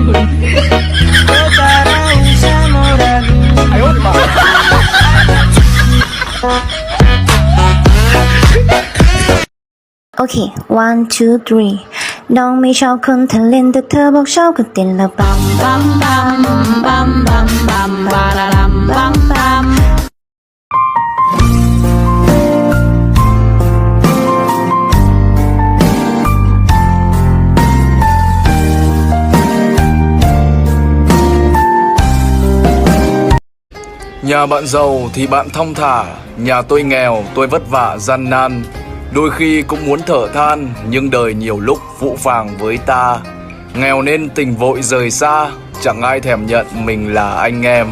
โอเค one two three น้องไม่ชอบคนทะเลนแต่เธอบอกชอบก็เต้นละบัมบัมบัมบัมบัมบัมบาราดัมบัมบัมNhà bạn giàu thì bạn thong thả, nhà tôi nghèo, tôi vất vả gian nan. Đôi khi cũng muốn thở than, nhưng đời nhiều lúc phũ phàng với ta. Nghèo nên tình vội rời xa, chẳng ai thèm nhận mình là anh em.